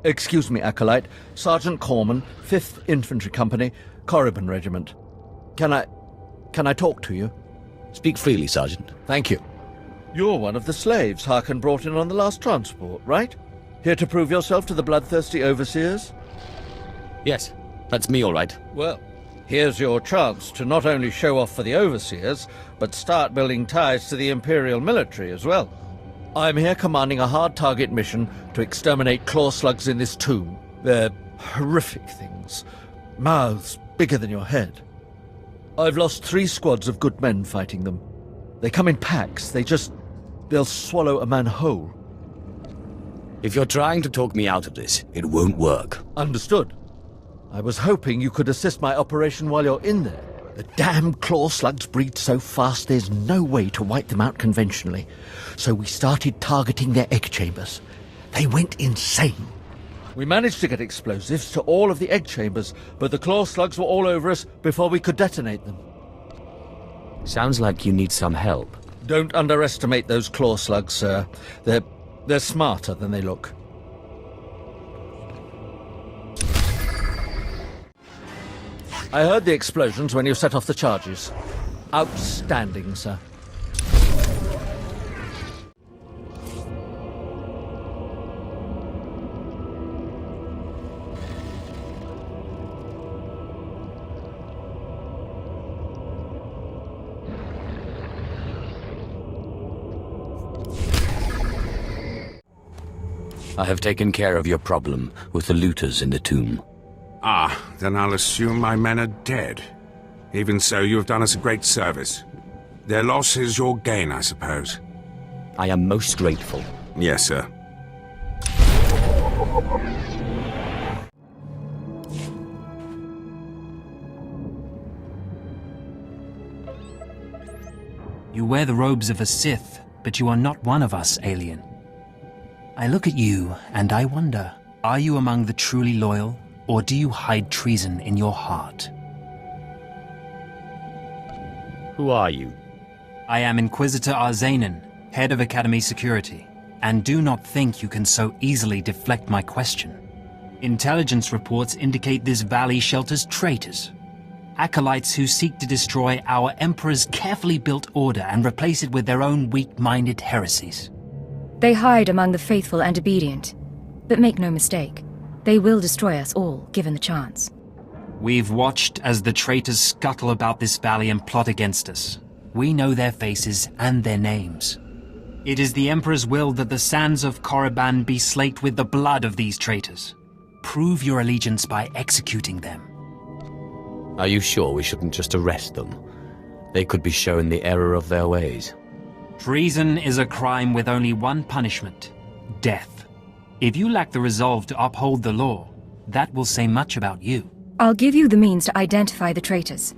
Excuse me, acolyte. Sergeant Corman, 5th Infantry Company, Korriban Regiment. Can I talk to you? Speak freely, Sergeant. Thank you. You're one of the slaves Harkon brought in on the last transport, right? Here to prove yourself to the bloodthirsty overseers? Yes, that's me all right. Well, here's your chance to not only show off for the overseers, but start building ties to the Imperial military as well. I'm here commanding a hard target mission to exterminate claw slugs in this tomb. They're horrific things. Mouths bigger than your head. I've lost 3 squads of good men fighting them. They come in packs. They'll swallow a man whole. If you're trying to talk me out of this, it won't work. Understood. I was hoping you could assist my operation while you're in there. The damn claw slugs breed so fast there's no way to wipe them out conventionally. So we started targeting their egg chambers. They went insane. We managed to get explosives to all of the egg chambers, but the claw slugs were all over us before we could detonate them. Sounds like you need some help. Don't underestimate those claw slugs, sir. They're smarter than they look. I heard the explosions when you set off the charges. Outstanding, sir. I have taken care of your problem with the looters in the tomb. Ah, then I'll assume my men are dead. Even so, you have done us a great service. Their loss is your gain, I suppose. I am most grateful. Yes, sir. You wear the robes of a Sith, but you are not one of us, alien. I look at you, and I wonder, are you among the truly loyal, or do you hide treason in your heart? Who are you? I am Inquisitor Arzanen, head of Academy Security, and do not think you can so easily deflect my question. Intelligence reports indicate this valley shelters traitors, acolytes who seek to destroy our Emperor's carefully built order and replace it with their own weak-minded heresies. They hide among the faithful and obedient, but make no mistake, they will destroy us all, given the chance. We've watched as the traitors scuttle about this valley and plot against us. We know their faces and their names. It is the Emperor's will that the sands of Korriban be slaked with the blood of these traitors. Prove your allegiance by executing them. Are you sure we shouldn't just arrest them? They could be shown the error of their ways. Treason is a crime with only one punishment: death. If you lack the resolve to uphold the law, that will say much about you. I'll give you the means to identify the traitors.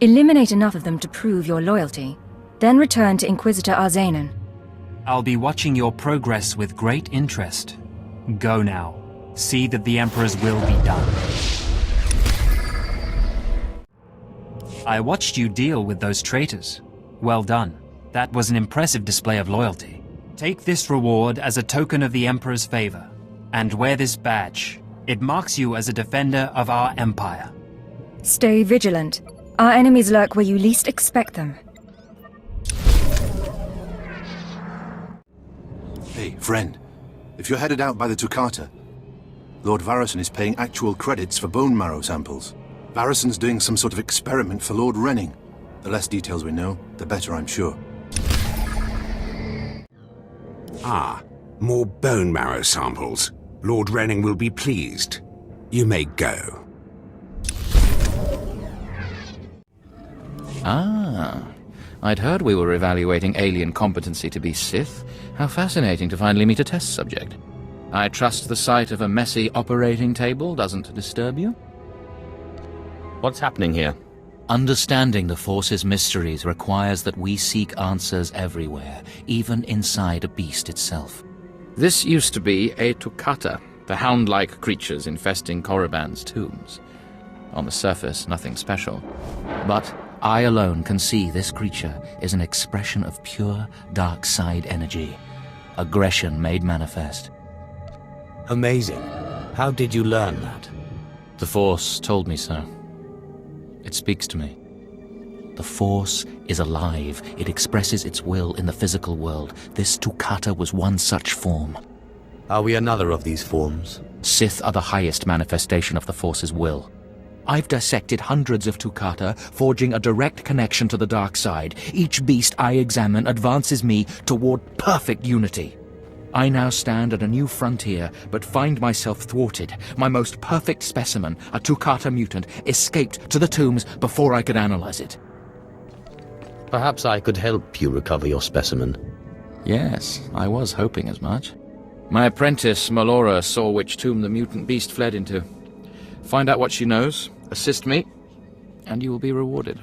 Eliminate enough of them to prove your loyalty, then return to Inquisitor Arzanen. I'll be watching your progress with great interest. Go now. See that the Emperor's will be done. I watched you deal with those traitors. Well done. That was an impressive display of loyalty. Take this reward as a token of the Emperor's favor, and wear this badge. It marks you as a defender of our empire. Stay vigilant. Our enemies lurk where you least expect them. Hey, friend. If you're headed out by the Togruta, Lord Varison is paying actual credits for bone marrow samples. Varison's doing some sort of experiment for Lord Ren. The less details we know, the better, I'm sure. Ah, more bone marrow samples. Lord Ren will be pleased. You may go. Ah, I'd heard we were evaluating alien competency to be Sith. How fascinating to finally meet a test subject. I trust the sight of a messy operating table doesn't disturb you? What's happening here? Understanding the Force's mysteries requires that we seek answers everywhere, even inside a beast itself. This used to be a Togruta, the hound-like creatures infesting Korriban's tombs. On the surface, nothing special. But I alone can see this creature is an expression of pure dark side energy. Aggression made manifest. Amazing. How did you learn that? The Force told me so. It speaks to me. The Force is alive. It expresses its will in the physical world. This Togruta was one such form. Are we another of these forms? Sith are the highest manifestation of the Force's will. I've dissected hundreds of Togruta, forging a direct connection to the dark side. Each beast I examine advances me toward perfect unity. I now stand at a new frontier, but find myself thwarted. My most perfect specimen, a Togruta mutant, escaped to the tombs before I could analyze it. Perhaps I could help you recover your specimen. Yes, I was hoping as much. My apprentice, Melora, saw which tomb the mutant beast fled into. Find out what she knows, assist me, and you will be rewarded.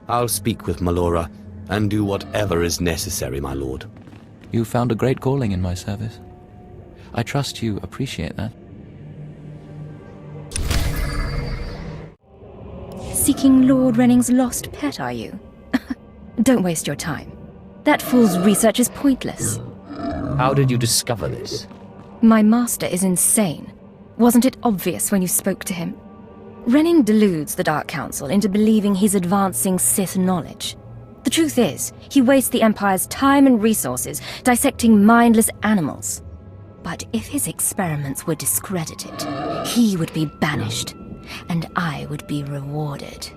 I'll speak with Melora, and do whatever is necessary, my lord. You found a great calling in my service. I trust you appreciate that. Seeking Lord Renning's lost pet, are you? Don't waste your time. That fool's research is pointless. How did you discover this? My master is insane. Wasn't it obvious when you spoke to him? Renning deludes the Dark Council into believing he's advancing Sith knowledge. The truth is, he wastes the Empire's time and resources dissecting mindless animals. But if his experiments were discredited, he would be banished, and I would be rewarded.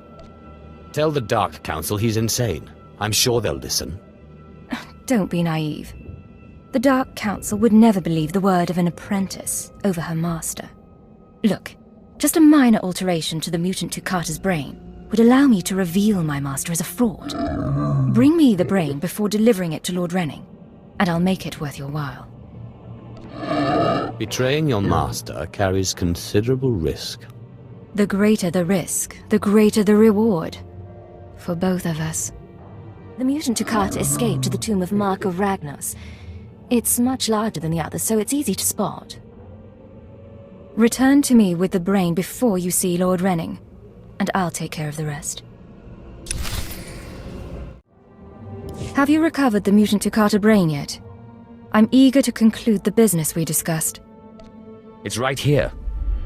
Tell the Dark Council he's insane. I'm sure they'll listen. Don't be naive. The Dark Council would never believe the word of an apprentice over her master. Look, just a minor alteration to the mutant Togata's brain would allow me to reveal my master as a fraud. Bring me the brain before delivering it to Lord Renning, and I'll make it worth your while. Betraying your master carries considerable risk. The greater the risk, the greater the reward. For both of us. The mutant Togata escaped to the tomb of Mark of Ragnos. It's much larger than the others, so it's easy to spot. Return to me with the brain before you see Lord Renning, and I'll take care of the rest. Have you recovered the mutant Togata brain yet? I'm eager to conclude the business we discussed. It's right here.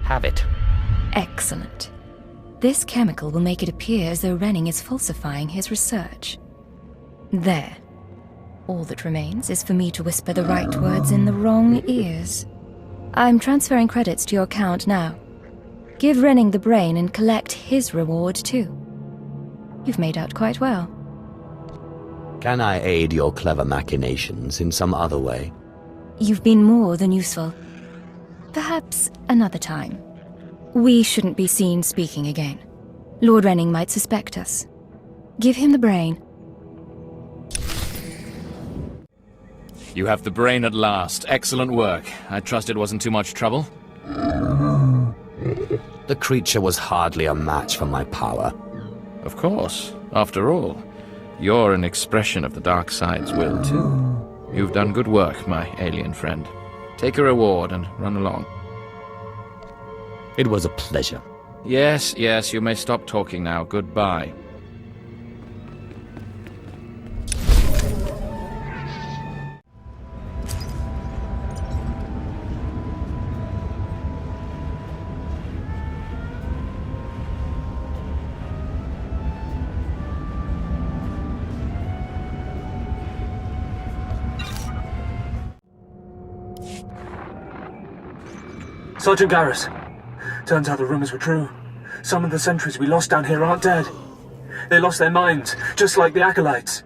Have it. Excellent. This chemical will make it appear as though Renning is falsifying his research. There. All that remains is for me to whisper the right words in the wrong ears. I'm transferring credits to your account now. Give Renning the brain and collect his reward too. You've made out quite well. Can I aid your clever machinations in some other way? You've been more than useful. Perhaps another time. We shouldn't be seen speaking again. Lord Renning might suspect us. Give him the brain. You have the brain at last. Excellent work. I trust it wasn't too much trouble. The creature was hardly a match for my power. Of course. After all, you're an expression of the dark side's will, too. You've done good work, my alien friend. Take a reward and run along. It was a pleasure. Yes, you may stop talking now. Goodbye. Sergeant Garrus. Turns out the rumors were true. Some of the sentries we lost down here aren't dead. They lost their minds, just like the acolytes.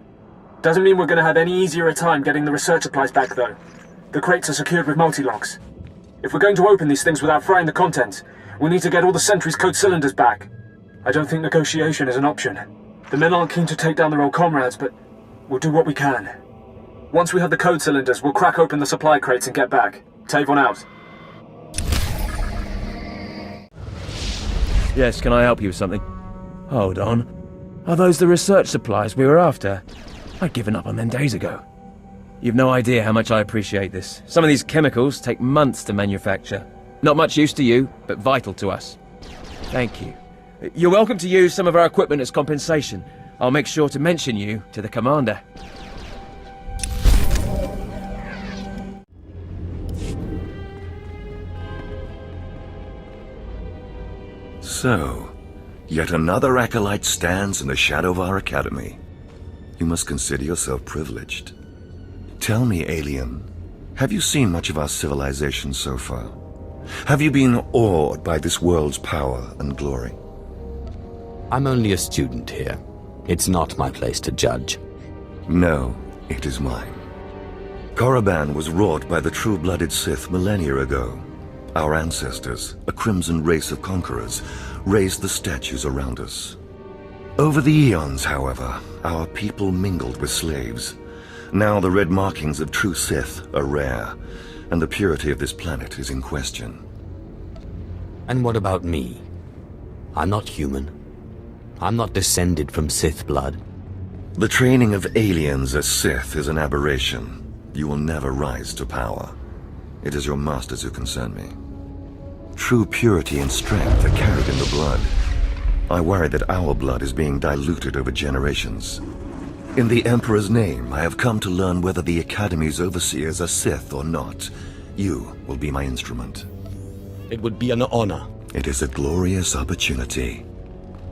Doesn't mean we're going to have any easier a time getting the research supplies back, though. The crates are secured with multi-locks. If we're going to open these things without frying the contents, we'll need to get all the sentries' code cylinders back. I don't think negotiation is an option. The men aren't keen to take down their old comrades, but we'll do what we can. Once we have the code cylinders, we'll crack open the supply crates and get back. Tavon out. Yes, can I help you with something? Hold on. Are those the research supplies we were after? I'd given up on them days ago. You've no idea how much I appreciate this. Some of these chemicals take months to manufacture. Not much use to you, but vital to us. Thank you. You're welcome to use some of our equipment as compensation. I'll make sure to mention you to the commander. So, yet another acolyte stands in the shadow of our academy. You must consider yourself privileged. Tell me, alien, have you seen much of our civilization so far? Have you been awed by this world's power and glory? I'm only a student here. It's not my place to judge. No, it is mine. Korriban was wrought by the true-blooded Sith millennia ago. Our ancestors, a crimson race of conquerors, raised the statues around us. Over the eons, however, our people mingled with slaves. Now the red markings of true Sith are rare, and the purity of this planet is in question. And what about me? I'm not human. I'm not descended from Sith blood. The training of aliens as Sith is an aberration. You will never rise to power. It is your masters who concern me. True purity and strength are carried in the blood. I worry that our blood is being diluted over generations. In the Emperor's name, I have come to learn whether the Academy's overseers are Sith or not. You will be my instrument. It would be an honor. It is a glorious opportunity.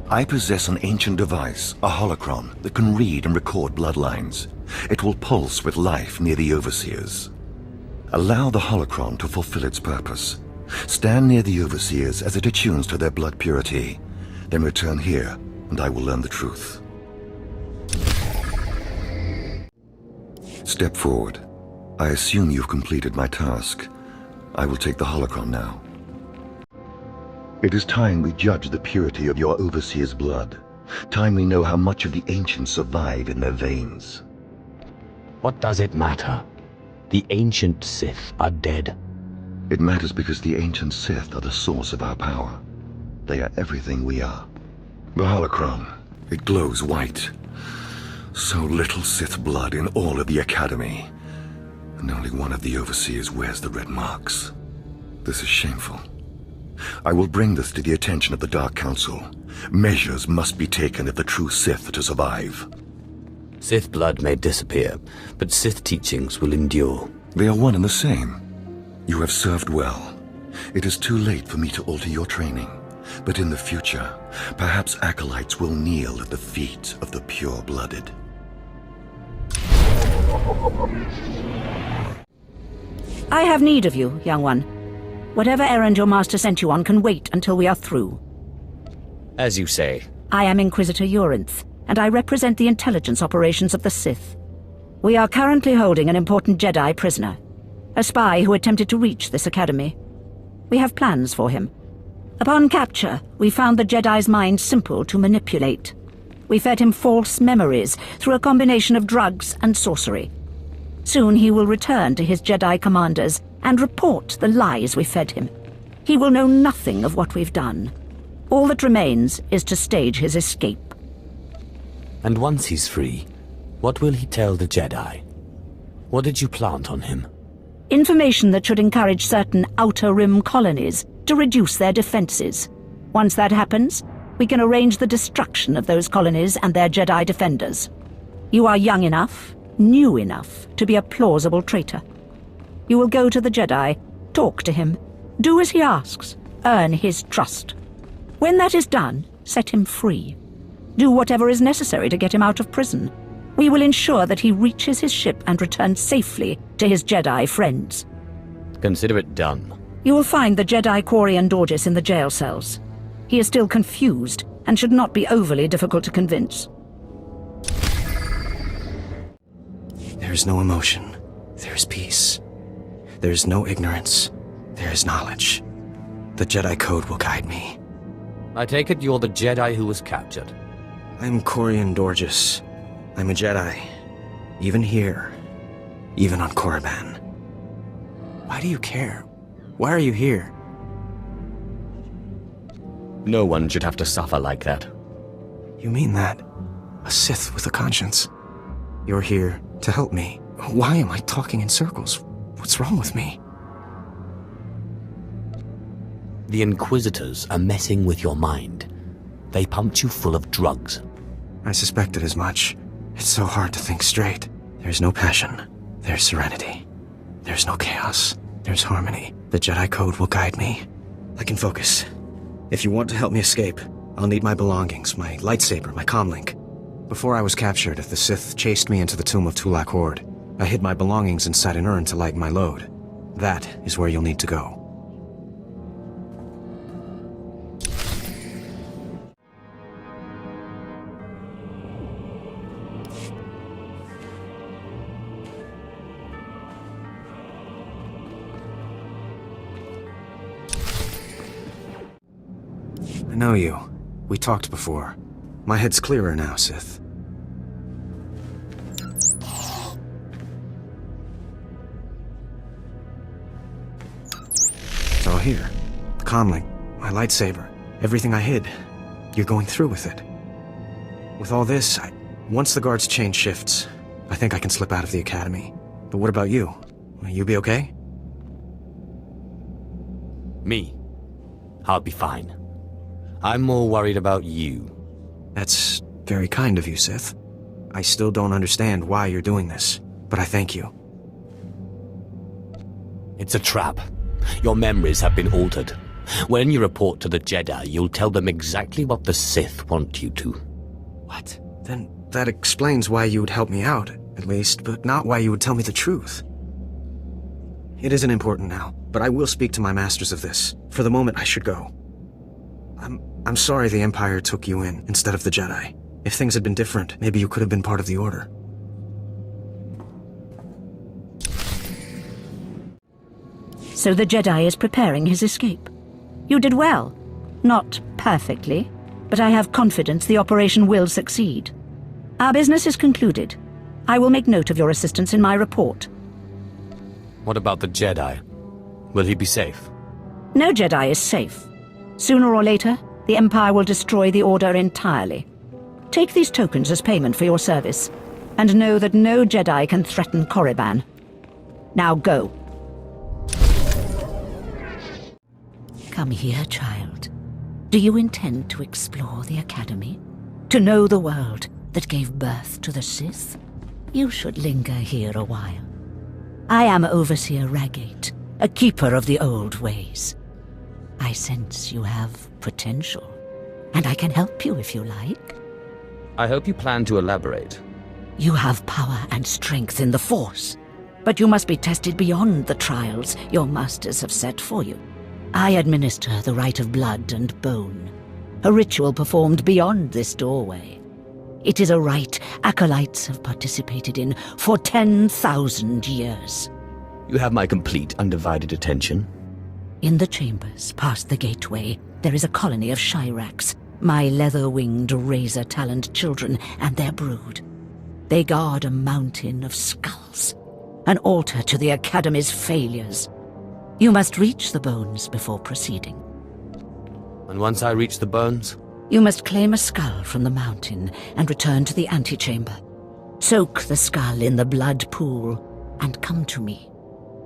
I possess an ancient device, a holocron, that can read and record bloodlines. It will pulse with life near the overseers. Allow the holocron to fulfill its purpose. Stand near the overseers as it attunes to their blood purity. Then return here, and I will learn the truth. Step forward. I assume you've completed my task. I will take the holocron now. It is time we judge the purity of your overseer's blood. Time we know how much of the ancients survive in their veins. What does it matter? The ancient Sith are dead. It matters because the ancient Sith are the source of our power. They are everything we are. The holocron, it glows white. So little Sith blood in all of the Academy. And only one of the overseers wears the red marks. This is shameful. I will bring this to the attention of the Dark Council. Measures must be taken if the true Sith are to survive. Sith blood may disappear, but Sith teachings will endure. They are one and the same. You have served well. It is too late for me to alter your training. But in the future, perhaps acolytes will kneel at the feet of the pure-blooded. I have need of you, young one. Whatever errand your master sent you on can wait until we are through. As you say. I am Inquisitor Urinth, and I represent the intelligence operations of the Sith. We are currently holding an important Jedi prisoner, a spy who attempted to reach this academy. We have plans for him. Upon capture, we found the Jedi's mind simple to manipulate. We fed him false memories through a combination of drugs and sorcery. Soon he will return to his Jedi commanders and report the lies we fed him. He will know nothing of what we've done. All that remains is to stage his escape. And once he's free, what will he tell the Jedi? What did you plant on him? Information that should encourage certain Outer Rim colonies to reduce their defenses. Once that happens, we can arrange the destruction of those colonies and their Jedi defenders. You are young enough, new enough, to be a plausible traitor. You will go to the Jedi, talk to him, do as he asks, earn his trust. When that is done, set him free. Do whatever is necessary to get him out of prison. We will ensure that he reaches his ship and returns safely to his Jedi friends. Consider it done. You will find the Jedi Quarian Dorgis in the jail cells. He is still confused and should not be overly difficult to convince. There is no emotion. There is peace. There is no ignorance. There is knowledge. The Jedi Code will guide me. I take it you're the Jedi who was captured. I'm Quarian Dorgis. I'm a Jedi. Even here. Even on Korriban. Why do you care? Why are you here? No one should have to suffer like that. You mean that? A Sith with a conscience. You're here to help me. Why am I talking in circles? What's wrong with me? The Inquisitors are messing with your mind. They pumped you full of drugs. I suspected as much. It's so hard to think straight. There's no passion. There's serenity. There's no chaos. There's harmony. The Jedi Code will guide me. I can focus. If you want to help me escape, I'll need my belongings, my lightsaber, my comlink. Before I was captured, the Sith chased me into the tomb of Tulak Horde. I hid my belongings inside an urn to lighten my load. That is where you'll need to go. I know you. We talked before. My head's clearer now, Sith. It's all here. The comlink, my lightsaber, everything I hid. You're going through with it. With all this, once the guards change shifts, I think I can slip out of the academy. But what about you? Will you be okay? Me? I'll be fine. I'm more worried about you. That's very kind of you, Sith. I still don't understand why you're doing this, but I thank you. It's a trap. Your memories have been altered. When you report to the Jedi, you'll tell them exactly what the Sith want you to. What? Then that explains why you would help me out, at least, but not why you would tell me the truth. It isn't important now, but I will speak to my masters of this. For the moment, I should go. I'm sorry the Empire took you in instead of the Jedi. If things had been different, maybe you could have been part of the Order. So the Jedi is preparing his escape. You did well. Not perfectly, but I have confidence the operation will succeed. Our business is concluded. I will make note of your assistance in my report. What about the Jedi? Will he be safe? No Jedi is safe. Sooner or later, the Empire will destroy the Order entirely. Take these tokens as payment for your service, and know that no Jedi can threaten Korriban. Now go. Come here, child. Do you intend to explore the Academy? To know the world that gave birth to the Sith? You should linger here a while. I am Overseer Ragate, a keeper of the old ways. I sense you have potential, and I can help you if you like. I hope you plan to elaborate. You have power and strength in the Force, but you must be tested beyond the trials your masters have set for you. I administer the rite of blood and bone, a ritual performed beyond this doorway. It is a rite acolytes have participated in for 10,000 years. You have my complete, undivided attention. In the chambers, past the gateway, there is a colony of Shyraks, my leather-winged, razor-taloned children and their brood. They guard a mountain of skulls, an altar to the Academy's failures. You must reach the bones before proceeding. And once I reach the bones? You must claim a skull from the mountain and return to the antechamber. Soak the skull in the blood pool and come to me.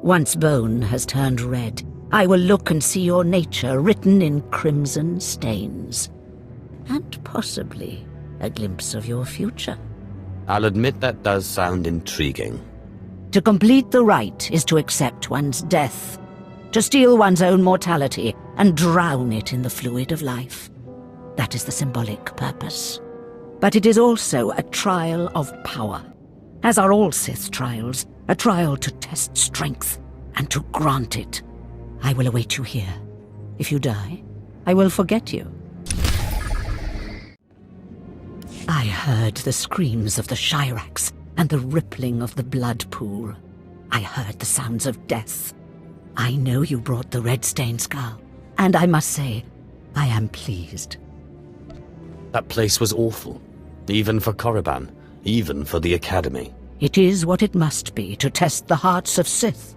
Once bone has turned red, I will look and see your nature written in crimson stains. And possibly a glimpse of your future. I'll admit that does sound intriguing. To complete the rite is to accept one's death, to steal one's own mortality and drown it in the fluid of life. That is the symbolic purpose. But it is also a trial of power, as are all Sith trials, a trial to test strength and to grant it. I will await you here. If you die, I will forget you. I heard the screams of the Shyraks and the rippling of the blood pool. I heard the sounds of death. I know you brought the red-stained skull, and I must say, I am pleased. That place was awful, even for Korriban, even for the Academy. It is what it must be to test the hearts of Sith.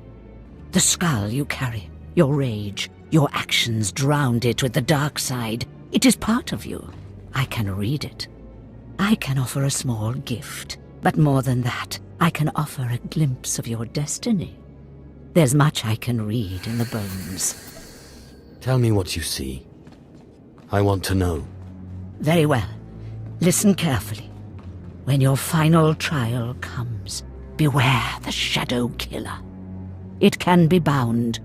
The skull you carry, your rage, your actions drowned it with the dark side. It is part of you. I can read it. I can offer a small gift, but more than that, I can offer a glimpse of your destiny. There's much I can read in the bones. Tell me what you see. I want to know. Very well. Listen carefully. When your final trial comes, beware the Shadow Killer. It can be bound,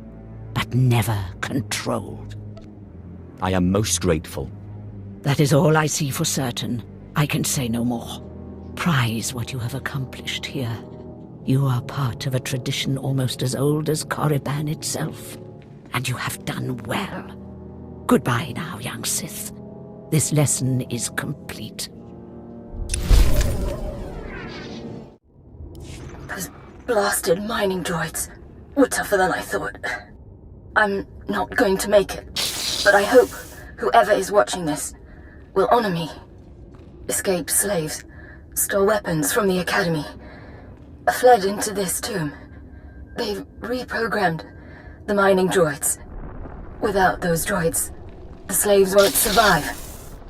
but never controlled. I am most grateful. That is all I see for certain. I can say no more. Prize what you have accomplished here. You are part of a tradition almost as old as Korriban itself. And you have done well. Goodbye now, young Sith. This lesson is complete. Those blasted mining droids were tougher than I thought. I'm not going to make it, but I hope whoever is watching this will honor me. Escaped slaves, stole weapons from the Academy, fled into this tomb. They've reprogrammed the mining droids. Without those droids, the slaves won't survive.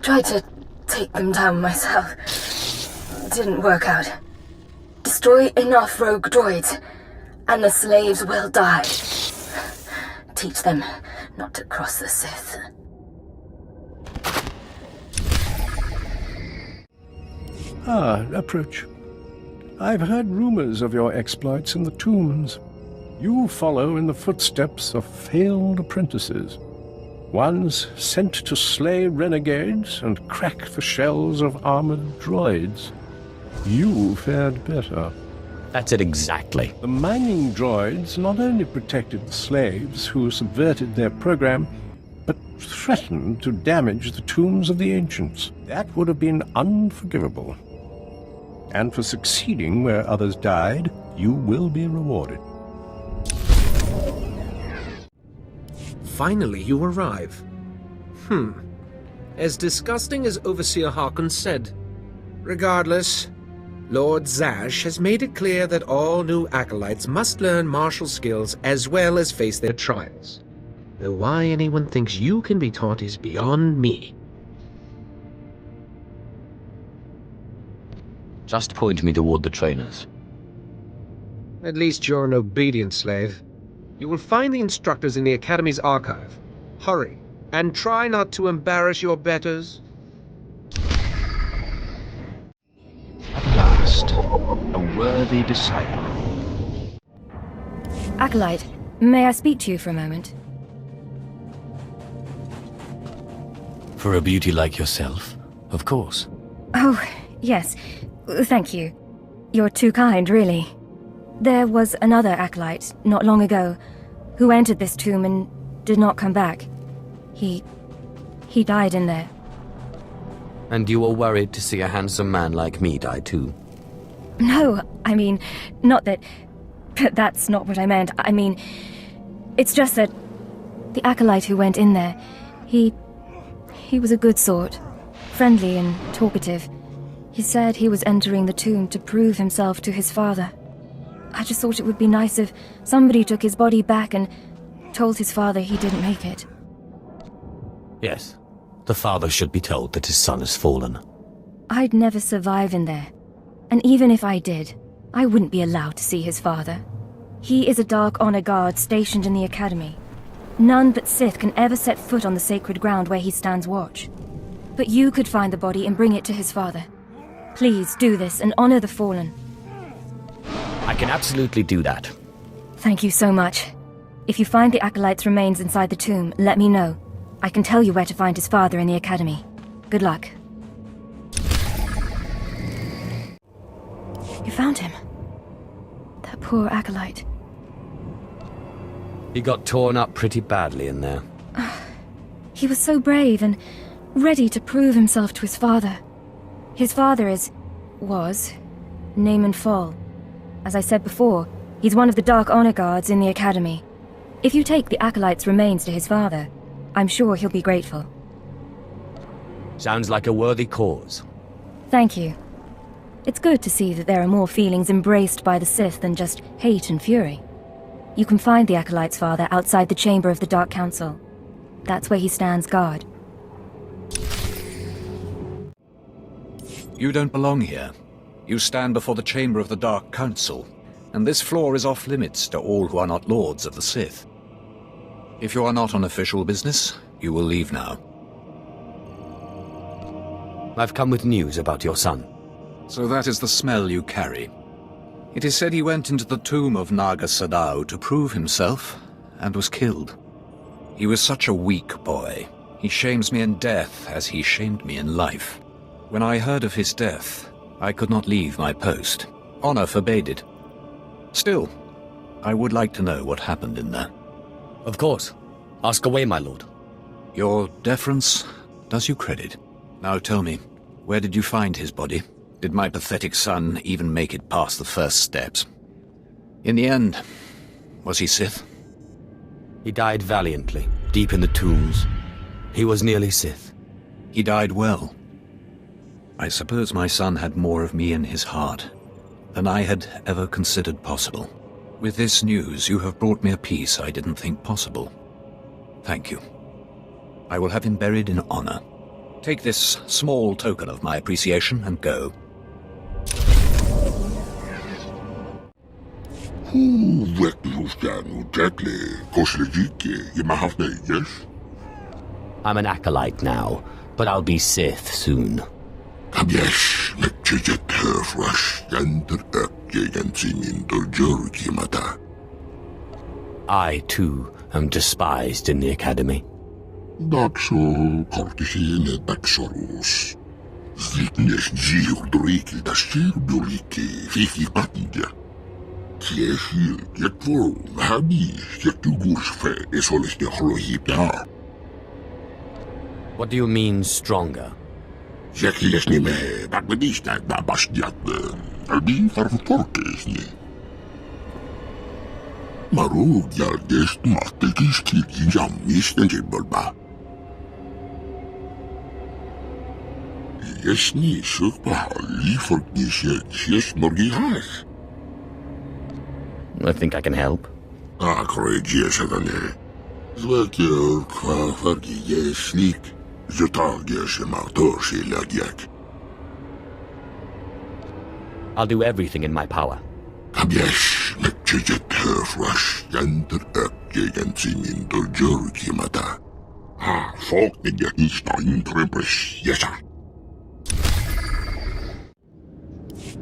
Tried to take them down myself. Didn't work out. Destroy enough rogue droids, and the slaves will die. Teach them not to cross the Sith. Approach. I've heard rumors of your exploits in the tombs. You follow in the footsteps of failed apprentices. Ones sent to slay renegades and crack the shells of armored droids. You fared better. That's it exactly. The mining droids not only protected the slaves who subverted their program, but threatened to damage the tombs of the ancients. That would have been unforgivable. And for succeeding where others died, you will be rewarded. Finally, you arrive. As disgusting as Overseer Harkon said. Regardless, Lord Zash has made it clear that all new acolytes must learn martial skills as well as face their trials. Though why anyone thinks you can be taught is beyond me. Just point me toward the trainers. At least you're an obedient slave. You will find the instructors in the Academy's archive. Hurry, and try not to embarrass your betters. At last, a worthy disciple. Acolyte, may I speak to you for a moment? For a beauty like yourself, of course. Oh, yes. Thank you. You're too kind, really. There was another acolyte, not long ago, who entered this tomb and did not come back. He died in there. And you were worried to see a handsome man like me die too? No, I mean, not that... That's not what I meant. I mean, it's just that the acolyte who went in there, he was a good sort, friendly and talkative. He said he was entering the tomb to prove himself to his father. I just thought it would be nice if somebody took his body back and told his father he didn't make it. Yes. The father should be told that his son has fallen. I'd never survive in there. And even if I did, I wouldn't be allowed to see his father. He is a Dark Honor Guard stationed in the Academy. None but Sith can ever set foot on the sacred ground where he stands watch. But you could find the body and bring it to his father. Please do this and honor the fallen. I can absolutely do that. Thank you so much. If you find the acolyte's remains inside the tomb, let me know. I can tell you where to find his father in the Academy. Good luck. You found him. That poor acolyte. He got torn up pretty badly in there. He was so brave and ready to prove himself to his father. His father was Naaman Fall. As I said before, he's one of the Dark Honor Guards in the Academy. If you take the acolyte's remains to his father, I'm sure he'll be grateful. Sounds like a worthy cause. Thank you. It's good to see that there are more feelings embraced by the Sith than just hate and fury. You can find the acolyte's father outside the chamber of the Dark Council. That's where he stands guard. You don't belong here. You stand before the chamber of the Dark Council, and this floor is off-limits to all who are not lords of the Sith. If you are not on official business, you will leave now. I've come with news about your son. So that is the smell you carry. It is said he went into the tomb of Naga Sadao to prove himself, and was killed. He was such a weak boy, He shames me in death as he shamed me in life. When I heard of his death, I could not leave my post. Honor forbade it. Still, I would like to know what happened in there. Of course. Ask away, my lord. Your deference does you credit. Now tell me, where did you find his body? Did my pathetic son even make it past the first steps? In the end, was he Sith? He died valiantly, deep in the tombs. He was nearly Sith. He died well. I suppose my son had more of me in his heart than I had ever considered possible. With this news, you have brought me a peace I didn't think possible. Thank you. I will have him buried in honor. Take this small token of my appreciation and go. I'm an acolyte now, but I'll be Sith soon. I, too, am despised in the Academy. What do you mean, stronger? I think I can help. I'll do everything in my power.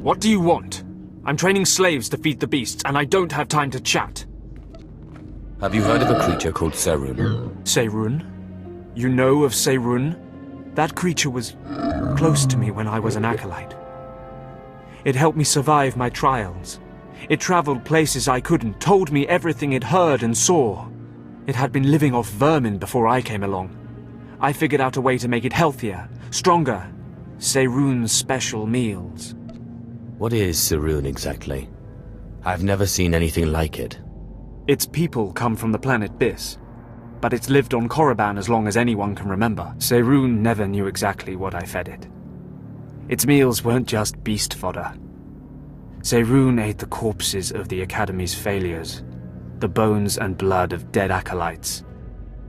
What do you want? I'm training slaves to feed the beasts, and I don't have time to chat. Have you heard of a creature called Serun? Serun? You know of Serun? That creature was close to me when I was an acolyte. It helped me survive my trials. It traveled places I couldn't, told me everything it heard and saw. It had been living off vermin before I came along. I figured out a way to make it healthier, stronger. Serun's special meals. What is Serun exactly? I've never seen anything like it. Its people come from the planet Bis, but it's lived on Korriban as long as anyone can remember. Serun never knew exactly what I fed it. Its meals weren't just beast fodder. Serun ate the corpses of the Academy's failures, the bones and blood of dead acolytes.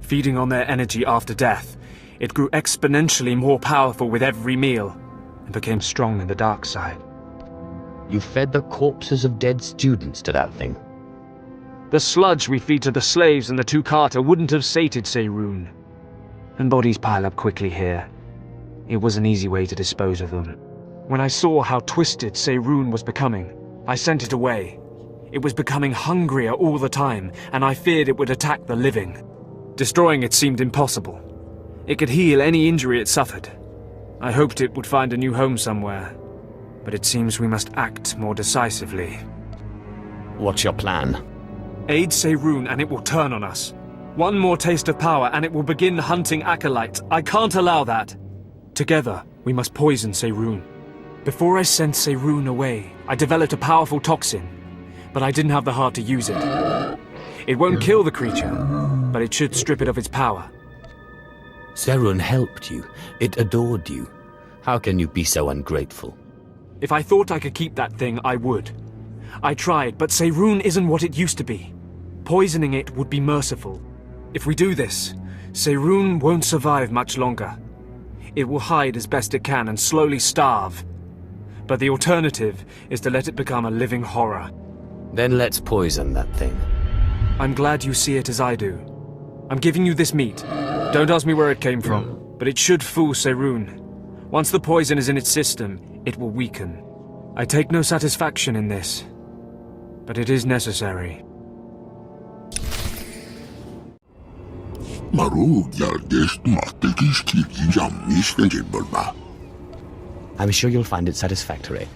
Feeding on their energy after death, it grew exponentially more powerful with every meal, and became strong in the dark side. You fed the corpses of dead students to that thing? The sludge we feed to the slaves and the Togruta wouldn't have sated Serun. And bodies pile up quickly here. It was an easy way to dispose of them. When I saw how twisted Serun was becoming, I sent it away. It was becoming hungrier all the time, and I feared it would attack the living. Destroying it seemed impossible. It could heal any injury it suffered. I hoped it would find a new home somewhere, but it seems we must act more decisively. What's your plan? Aid Serun and it will turn on us. One more taste of power and it will begin hunting acolytes. I can't allow that. Together, we must poison Serun. Before I sent Serun away, I developed a powerful toxin, but I didn't have the heart to use it. It won't kill the creature, but it should strip it of its power. Serun helped you. It adored you. How can you be so ungrateful? If I thought I could keep that thing, I would. I tried, but Serun isn't what it used to be. Poisoning it would be merciful. If we do this, Serun won't survive much longer. It will hide as best it can and slowly starve. But the alternative is to let it become a living horror. Then let's poison that thing. I'm glad you see it as I do. I'm giving you this meat. Don't ask me where it came from, but it should fool Serun. Once the poison is in its system, it will weaken. I take no satisfaction in this, but it is necessary. I'm sure you'll find it satisfactory.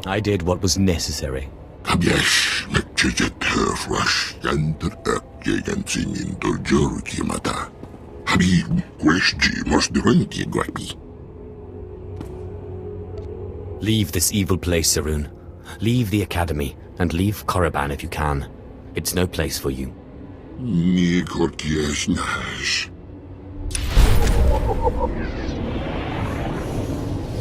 I did what was necessary. Leave this evil place, Serun. Leave the Academy, and leave Korriban if you can. It's no place for you. Nie,